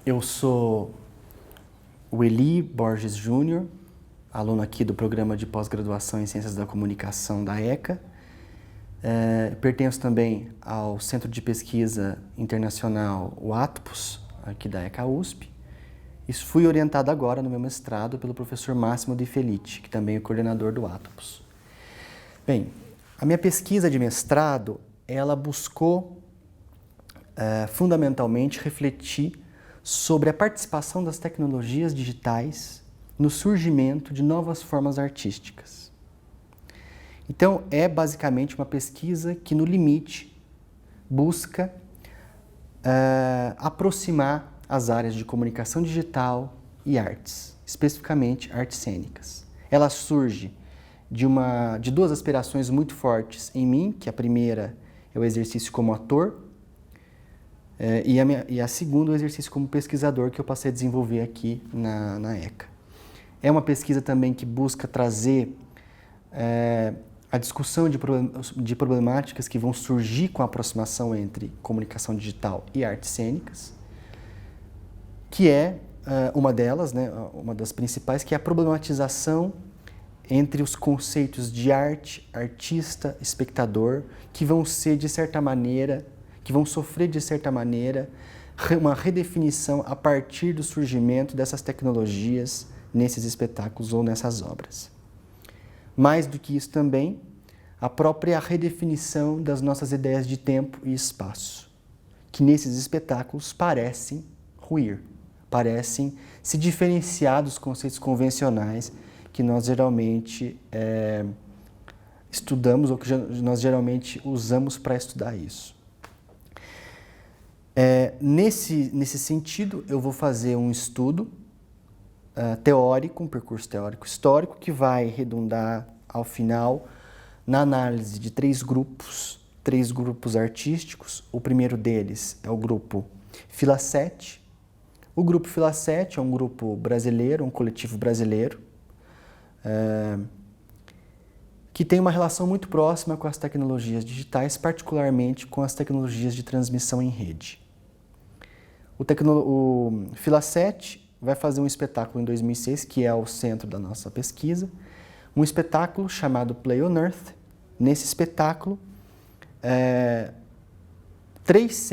Eu sou o Eli Borges Júnior, aluno aqui do programa de pós-graduação em Ciências da Comunicação da ECA. Pertenço também ao Centro de Pesquisa Internacional, o ATPOS, aqui da ECA USP. E fui orientado agora no meu mestrado pelo professor Máximo De Felice, que também é coordenador do ATPOS. Bem, a minha pesquisa de mestrado, ela buscou fundamentalmente refletir sobre a participação das tecnologias digitais no surgimento de novas formas artísticas. Então, é basicamente uma pesquisa que, no limite, busca aproximar as áreas de comunicação digital e artes, especificamente artes cênicas. Ela surge de duas aspirações muito fortes em mim, que a primeira é o exercício como ator, e a segunda, o exercício como pesquisador, que eu passei a desenvolver aqui na ECA. É uma pesquisa também que busca trazer a discussão de problemáticas que vão surgir com a aproximação entre comunicação digital e artes cênicas, que é uma delas, né, uma das principais, que é a problematização entre os conceitos de arte, artista, espectador, que vão ser, de certa maneira, que vão sofrer, de certa maneira, uma redefinição a partir do surgimento dessas tecnologias nesses espetáculos ou nessas obras. Mais do que isso também, a própria redefinição das nossas ideias de tempo e espaço, que nesses espetáculos parecem ruir, parecem se diferenciar dos conceitos convencionais que nós geralmente estudamos ou que nós geralmente usamos para estudar isso. Nesse sentido, eu vou fazer um estudo teórico, um percurso teórico histórico, que vai redundar, ao final, na análise de três grupos artísticos. O primeiro deles é o grupo Fila 7. O grupo Fila 7 é um grupo brasileiro, um coletivo brasileiro, que tem uma relação muito próxima com as tecnologias digitais, particularmente com as tecnologias de transmissão em rede. O Fila 7 vai fazer um espetáculo em 2006, que é o centro da nossa pesquisa, um espetáculo chamado Play on Earth. Nesse espetáculo, três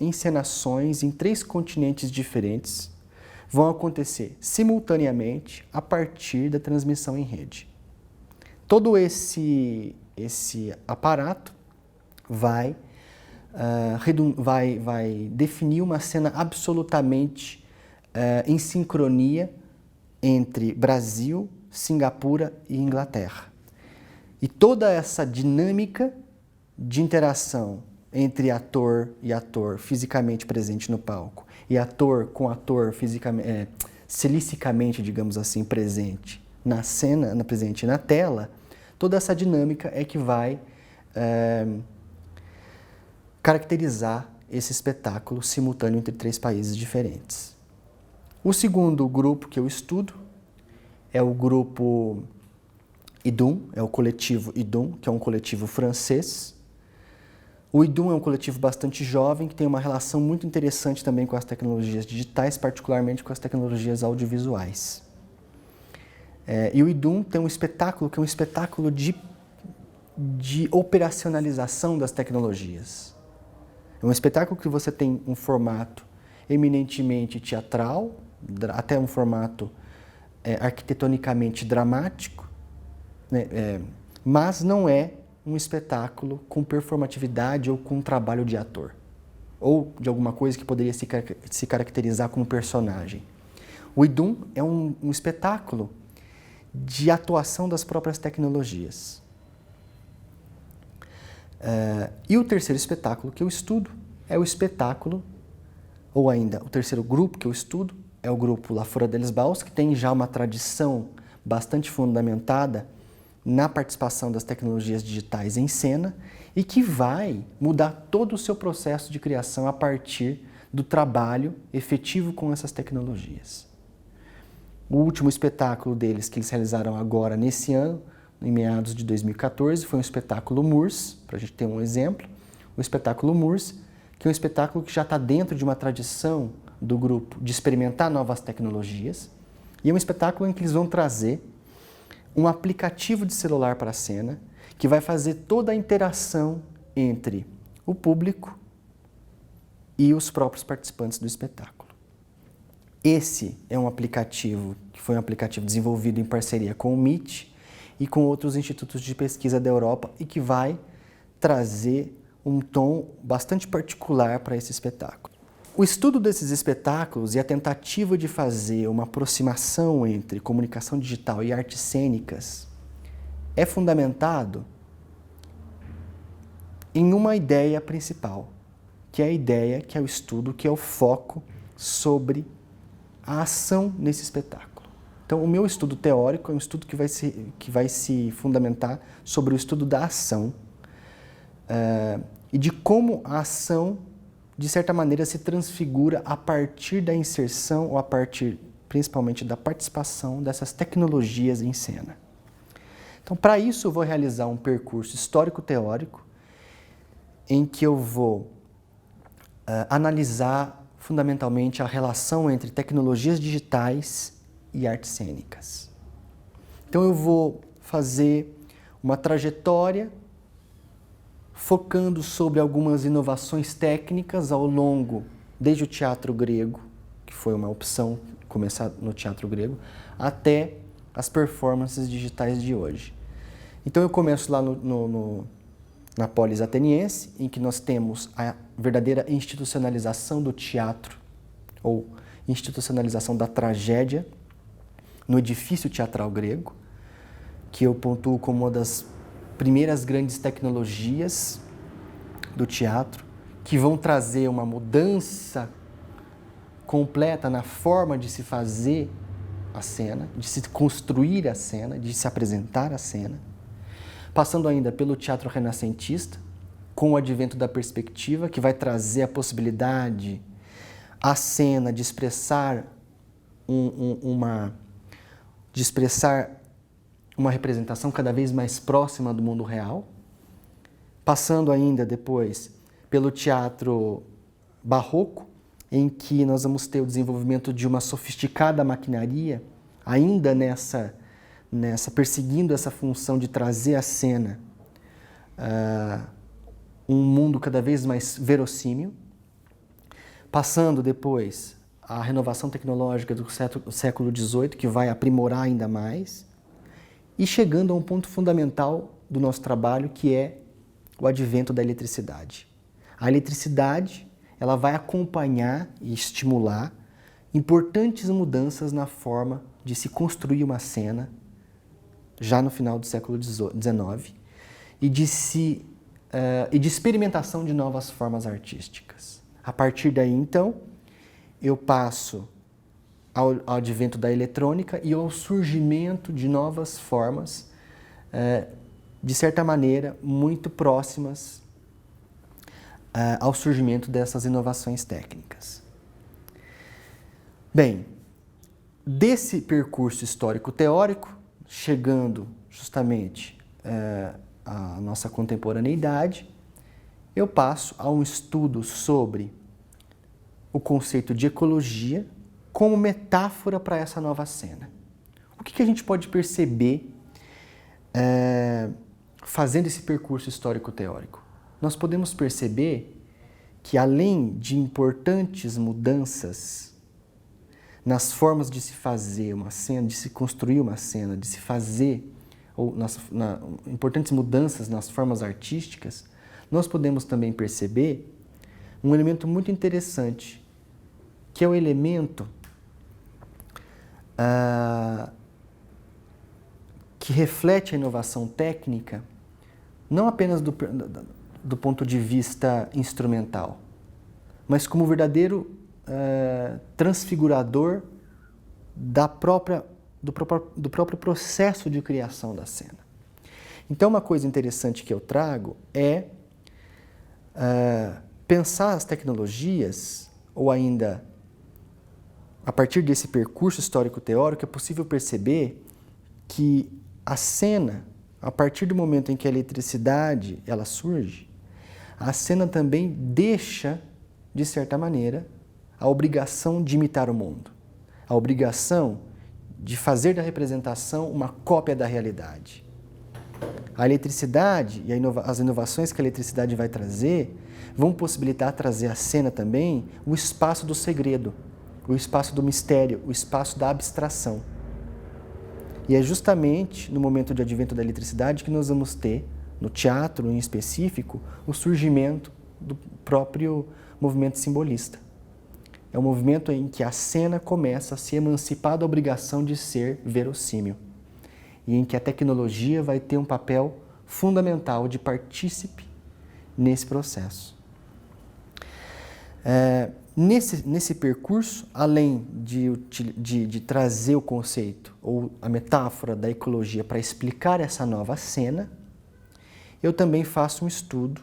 encenações em três continentes diferentes vão acontecer simultaneamente a partir da transmissão em rede. Todo esse aparato vai definir uma cena absolutamente em sincronia entre Brasil, Singapura e Inglaterra. E toda essa dinâmica de interação entre ator e ator fisicamente presente no palco e ator com ator silicicamente, digamos assim, presente na cena, presente na tela, toda essa dinâmica é que vai caracterizar esse espetáculo simultâneo entre três países diferentes. O segundo grupo que eu estudo é o grupo IDUM, é o coletivo IDUM, que é um coletivo francês. O IDUM é um coletivo bastante jovem, que tem uma relação muito interessante também com as tecnologias digitais, particularmente com as tecnologias audiovisuais. E o IDUM tem um espetáculo que é um espetáculo de operacionalização das tecnologias. É um espetáculo que você tem um formato eminentemente teatral, até um formato arquitetonicamente dramático, né? Mas não é um espetáculo com performatividade ou com trabalho de ator, ou de alguma coisa que poderia se caracterizar como personagem. O IDUM é um espetáculo de atuação das próprias tecnologias. E o terceiro espetáculo que eu estudo é o espetáculo, ou ainda o terceiro grupo que eu estudo, é o grupo La Fora dels Baus, que tem já uma tradição bastante fundamentada na participação das tecnologias digitais em cena e que vai mudar todo o seu processo de criação a partir do trabalho efetivo com essas tecnologias. O último espetáculo deles que eles realizaram agora nesse ano, em meados de 2014, foi um espetáculo Moors, para a gente ter um exemplo. O espetáculo Moors, que é um espetáculo que já está dentro de uma tradição do grupo de experimentar novas tecnologias, e é um espetáculo em que eles vão trazer um aplicativo de celular para a cena, que vai fazer toda a interação entre o público e os próprios participantes do espetáculo. Esse é um aplicativo que foi um aplicativo desenvolvido em parceria com o MIT e com outros institutos de pesquisa da Europa e que vai trazer um tom bastante particular para esse espetáculo. O estudo desses espetáculos e a tentativa de fazer uma aproximação entre comunicação digital e artes cênicas é fundamentado em uma ideia principal, que é a ideia, que é o estudo, que é o foco sobre a ação nesse espetáculo. Então, o meu estudo teórico é um estudo que vai se fundamentar sobre o estudo da ação e de como a ação, de certa maneira, se transfigura a partir da inserção ou a partir, principalmente, da participação dessas tecnologias em cena. Então, para isso, eu vou realizar um percurso histórico-teórico em que eu vou analisar fundamentalmente a relação entre tecnologias digitais e artes cênicas. Então eu vou fazer uma trajetória focando sobre algumas inovações técnicas ao longo, desde o teatro grego, que foi uma opção começar no teatro grego, até as performances digitais de hoje. Então eu começo lá na polis ateniense, em que nós temos a verdadeira institucionalização do teatro, ou institucionalização da tragédia, no edifício teatral grego, que eu pontuo como uma das primeiras grandes tecnologias do teatro, que vão trazer uma mudança completa na forma de se fazer a cena, de se construir a cena, de se apresentar a cena. Passando ainda pelo teatro renascentista, com o advento da perspectiva, que vai trazer a possibilidade à cena de expressar uma representação cada vez mais próxima do mundo real. Passando ainda depois pelo teatro barroco, em que nós vamos ter o desenvolvimento de uma sofisticada maquinaria, ainda perseguindo essa função de trazer à cena um mundo cada vez mais verossímil, passando depois a renovação tecnológica do século XVIII, que vai aprimorar ainda mais, e chegando a um ponto fundamental do nosso trabalho, que é o advento da eletricidade. A eletricidade, ela vai acompanhar e estimular importantes mudanças na forma de se construir uma cena, já no final do século XIX, e de experimentação de novas formas artísticas. A partir daí, então, eu passo ao advento da eletrônica e ao surgimento de novas formas, de certa maneira, muito próximas ao surgimento dessas inovações técnicas. Bem, desse percurso histórico-teórico, chegando justamente à nossa contemporaneidade, eu passo a um estudo sobre o conceito de ecologia como metáfora para essa nova cena. O que a gente pode perceber fazendo esse percurso histórico-teórico? Nós podemos perceber que, além de importantes mudanças nas formas de se fazer uma cena, de se construir uma cena, de se fazer, importantes mudanças nas formas artísticas, nós podemos também perceber um elemento muito interessante, que é o elemento que reflete a inovação técnica, não apenas do ponto de vista instrumental, mas como verdadeiro transfigurador do próprio processo de criação da cena. Então, uma coisa interessante que eu trago é pensar as tecnologias, ou ainda, a partir desse percurso histórico-teórico, é possível perceber que a cena, a partir do momento em que a eletricidade ela surge, a cena também deixa, de certa maneira, a obrigação de imitar o mundo, a obrigação de fazer da representação uma cópia da realidade. A eletricidade e as inovações que a eletricidade vai trazer vão possibilitar trazer à cena também o espaço do segredo, o espaço do mistério, o espaço da abstração. E é justamente no momento de advento da eletricidade que nós vamos ter, no teatro em específico, o surgimento do próprio movimento simbolista. É um movimento em que a cena começa a se emancipar da obrigação de ser verossímil e em que a tecnologia vai ter um papel fundamental de partícipe nesse processo. Nesse percurso, além de trazer o conceito ou a metáfora da ecologia para explicar essa nova cena, eu também faço um estudo,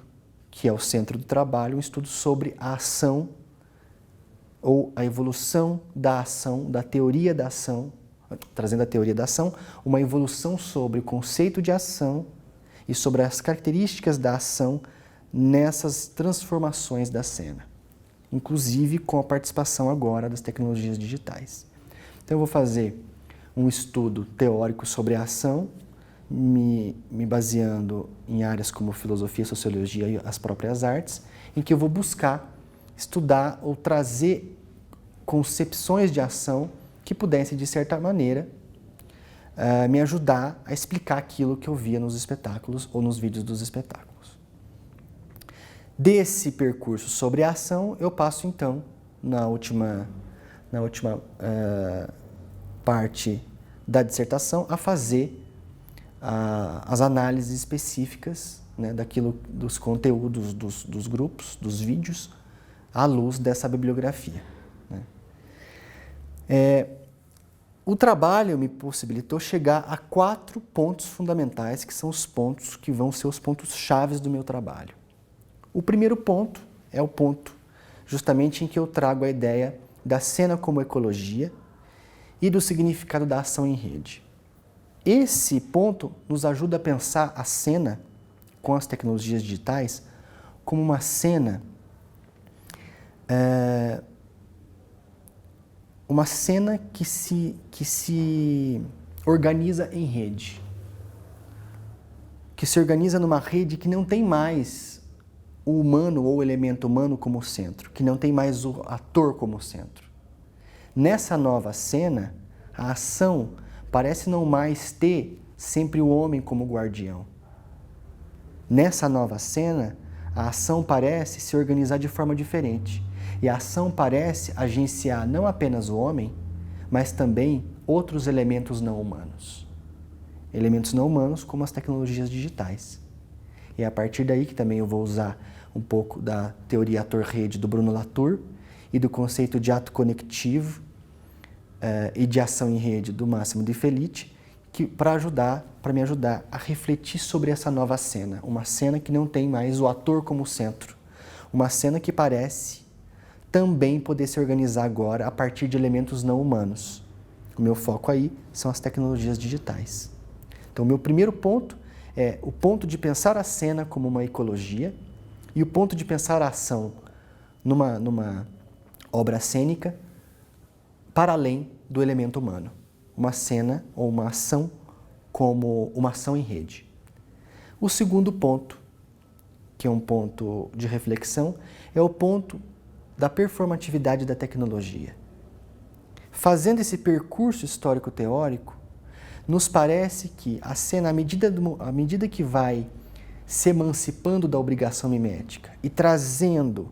que é o centro do trabalho, um estudo sobre a ação ou a evolução da ação, da teoria da ação, trazendo a teoria da ação, uma evolução sobre o conceito de ação e sobre as características da ação nessas transformações da cena, inclusive com a participação agora das tecnologias digitais. Então eu vou fazer um estudo teórico sobre a ação, me baseando em áreas como filosofia, sociologia e as próprias artes, em que eu vou buscar estudar ou trazer concepções de ação que pudessem, de certa maneira, me ajudar a explicar aquilo que eu via nos espetáculos ou nos vídeos dos espetáculos. Desse percurso sobre a ação, eu passo então, na última parte da dissertação, a fazer as análises específicas, né, dos conteúdos dos grupos, dos vídeos, à luz dessa bibliografia. Né. O trabalho me possibilitou chegar a 4 pontos fundamentais, que são os pontos que vão ser os pontos chaves do meu trabalho. O primeiro ponto é o ponto justamente em que eu trago a ideia da cena como ecologia e do significado da ação em rede. Esse ponto nos ajuda a pensar a cena com as tecnologias digitais como uma cena que se organiza em rede, que se organiza numa rede que não tem mais o humano ou o elemento humano como centro, que não tem mais o ator como centro. Nessa nova cena, a ação parece não mais ter sempre o homem como guardião. Nessa nova cena, a ação parece se organizar de forma diferente. E a ação parece agenciar não apenas o homem, mas também outros elementos não humanos. Elementos não humanos como as tecnologias digitais. E é a partir daí que também eu vou usar um pouco da teoria ator-rede do Bruno Latour e do conceito de ato conectivo e de ação em rede do Massimo De Felice, para me ajudar a refletir sobre essa nova cena, uma cena que não tem mais o ator como centro, uma cena que parece também poder se organizar agora a partir de elementos não humanos. O meu foco aí são as tecnologias digitais. Então, o meu primeiro ponto é o ponto de pensar a cena como uma ecologia e o ponto de pensar a ação numa obra cênica para além do elemento humano. Uma cena ou uma ação como uma ação em rede. O segundo ponto, que é um ponto de reflexão, é o ponto da performatividade da tecnologia. Fazendo esse percurso histórico-teórico, nos parece que a cena, à medida que vai se emancipando da obrigação mimética e trazendo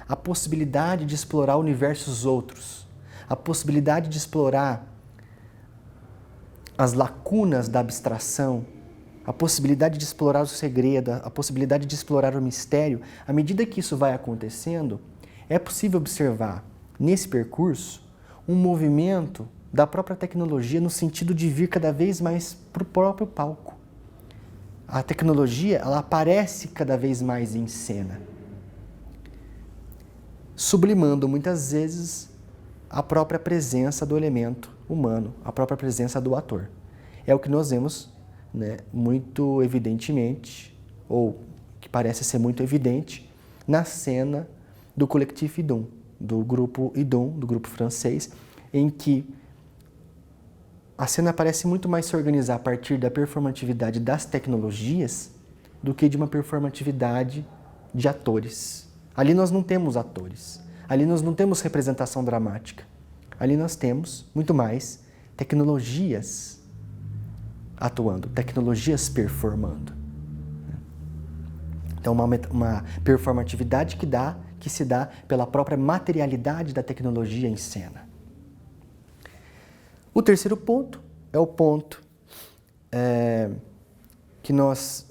a possibilidade de explorar universos outros, a possibilidade de explorar as lacunas da abstração, a possibilidade de explorar o segredo, a possibilidade de explorar o mistério, à medida que isso vai acontecendo, é possível observar nesse percurso um movimento da própria tecnologia no sentido de vir cada vez mais para o próprio palco. A tecnologia, ela aparece cada vez mais em cena, sublimando muitas vezes a própria presença do elemento humano, a própria presença do ator. É o que nós vemos, né, muito evidentemente, ou que parece ser muito evidente, na cena do Collectif Idun, do grupo Idon, do grupo francês, em que a cena parece muito mais se organizar a partir da performatividade das tecnologias do que de uma performatividade de atores. Ali nós não temos atores, ali nós não temos representação dramática, ali nós temos muito mais tecnologias atuando, tecnologias performando. Então, uma performatividade que se dá pela própria materialidade da tecnologia em cena. O terceiro ponto é o ponto que nós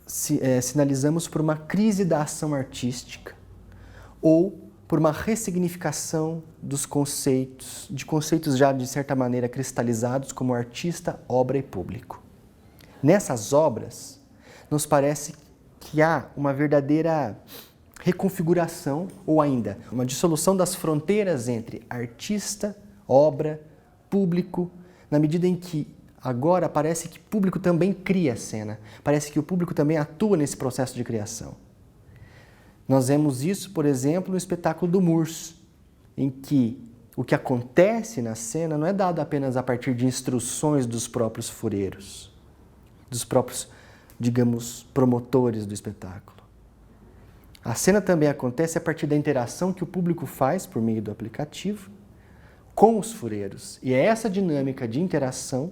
sinalizamos por uma crise da ação artística ou por uma ressignificação dos conceitos, de conceitos já de certa maneira cristalizados como artista, obra e público. Nessas obras, nos parece que há uma verdadeira reconfiguração ou ainda uma dissolução das fronteiras entre artista, obra, público, na medida em que agora parece que o público também cria a cena, parece que o público também atua nesse processo de criação. Nós vemos isso, por exemplo, no espetáculo do Murs, em que o que acontece na cena não é dado apenas a partir de instruções dos próprios fureiros, dos próprios, digamos, promotores do espetáculo. A cena também acontece a partir da interação que o público faz por meio do aplicativo com os fureiros. E é essa dinâmica de interação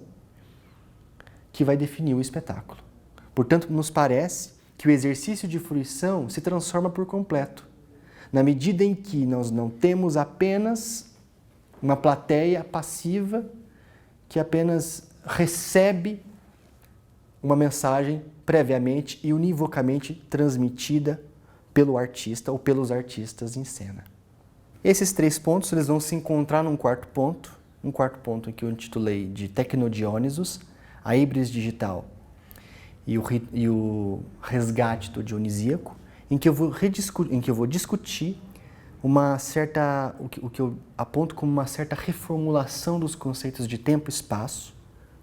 que vai definir o espetáculo. Portanto, nos parece que o exercício de fruição se transforma por completo, na medida em que nós não temos apenas uma plateia passiva que apenas recebe uma mensagem previamente e univocamente transmitida pelo artista ou pelos artistas em cena. Esses três pontos eles vão se encontrar num quarto ponto, um quarto ponto que eu intitulei de Tecnodionisos, a híbris digital e o resgate do dionisíaco, em que eu vou discutir o que eu aponto como uma certa reformulação dos conceitos de tempo e espaço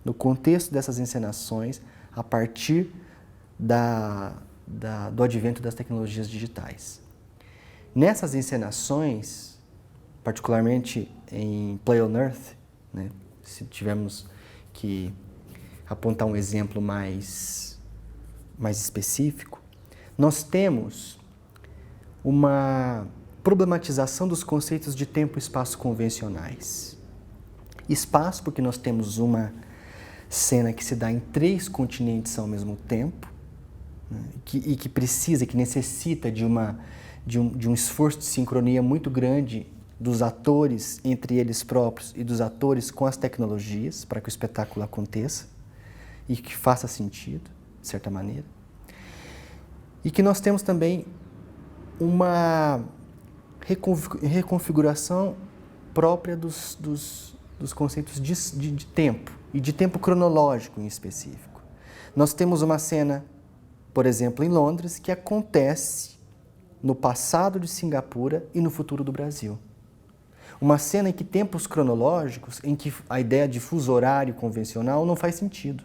no contexto dessas encenações a partir do advento das tecnologias digitais. Nessas encenações, particularmente em Play on Earth, né, se tivermos que apontar um exemplo mais específico, nós temos uma problematização dos conceitos de tempo e espaço convencionais. Espaço, porque nós temos uma cena que se dá em 3 continentes ao mesmo tempo, né, que necessita de um esforço de sincronia muito grande dos atores entre eles próprios e dos atores com as tecnologias para que o espetáculo aconteça e que faça sentido, de certa maneira. E que nós temos também uma reconfiguração própria dos conceitos de tempo e de tempo cronológico em específico. Nós temos uma cena, por exemplo, em Londres, que acontece no passado de Singapura e no futuro do Brasil. Uma cena em que tempos cronológicos, em que a ideia de fuso horário convencional não faz sentido.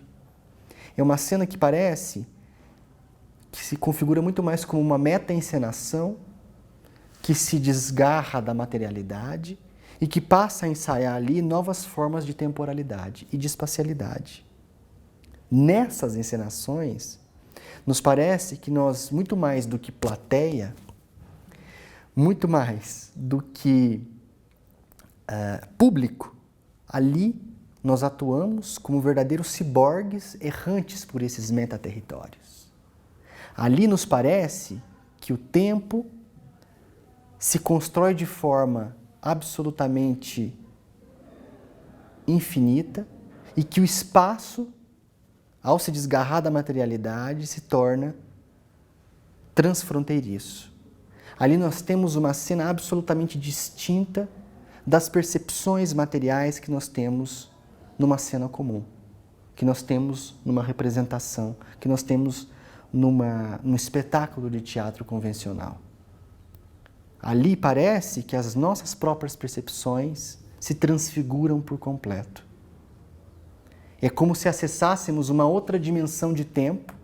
É uma cena que parece que se configura muito mais como uma meta-encenação que se desgarra da materialidade e que passa a ensaiar ali novas formas de temporalidade e de espacialidade. Nessas encenações, nos parece que nós, muito mais do que plateia, muito mais do que público, ali nós atuamos como verdadeiros ciborgues errantes por esses metaterritórios. Ali nos parece que o tempo se constrói de forma absolutamente infinita e que o espaço, ao se desgarrar da materialidade, se torna transfronteiriço. Ali nós temos uma cena absolutamente distinta das percepções materiais que nós temos numa cena comum, que nós temos numa representação, que nós temos num espetáculo de teatro convencional. Ali parece que as nossas próprias percepções se transfiguram por completo. É como se acessássemos uma outra dimensão de tempo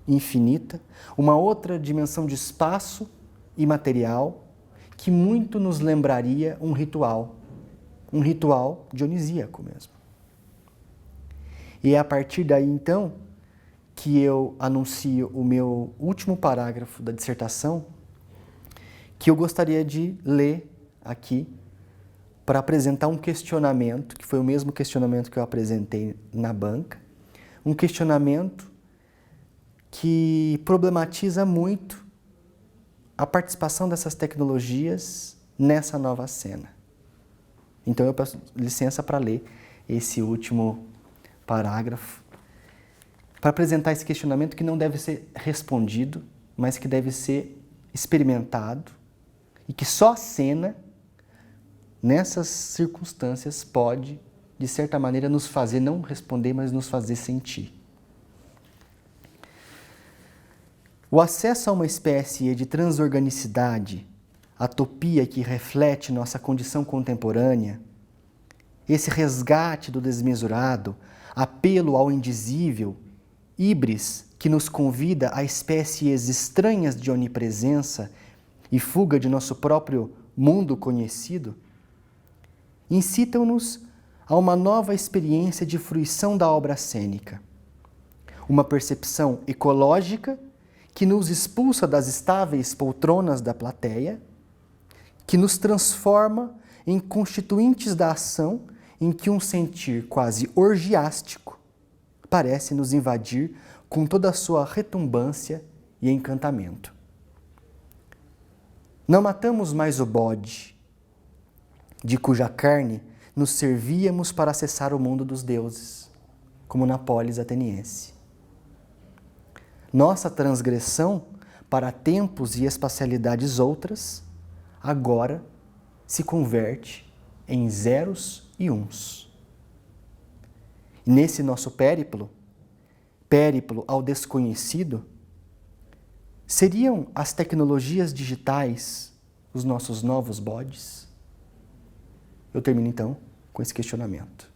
infinita, uma outra dimensão de espaço imaterial, que muito nos lembraria um ritual dionisíaco mesmo. E é a partir daí, então, que eu anuncio o meu último parágrafo da dissertação, que eu gostaria de ler aqui para apresentar um questionamento, que foi o mesmo questionamento que eu apresentei na banca, um questionamento que problematiza muito a participação dessas tecnologias nessa nova cena. Então eu peço licença para ler esse último parágrafo, para apresentar esse questionamento que não deve ser respondido, mas que deve ser experimentado e que só a cena, nessas circunstâncias, pode, de certa maneira, nos fazer não responder, mas nos fazer sentir. O acesso a uma espécie de transorganicidade, atopia que reflete nossa condição contemporânea, esse resgate do desmesurado, apelo ao indizível, híbris que nos convida a espécies estranhas de onipresença e fuga de nosso próprio mundo conhecido, incitam-nos a uma nova experiência de fruição da obra cênica, uma percepção ecológica que nos expulsa das estáveis poltronas da plateia, que nos transforma em constituintes da ação em que um sentir quase orgiástico parece nos invadir com toda a sua retumbância e encantamento. Não matamos mais o bode, de cuja carne nos servíamos para acessar o mundo dos deuses, como na polis ateniense. Nossa transgressão para tempos e espacialidades outras, agora se converte em zeros e uns. Nesse nosso périplo ao desconhecido, seriam as tecnologias digitais os nossos novos bodes? Eu termino então com esse questionamento.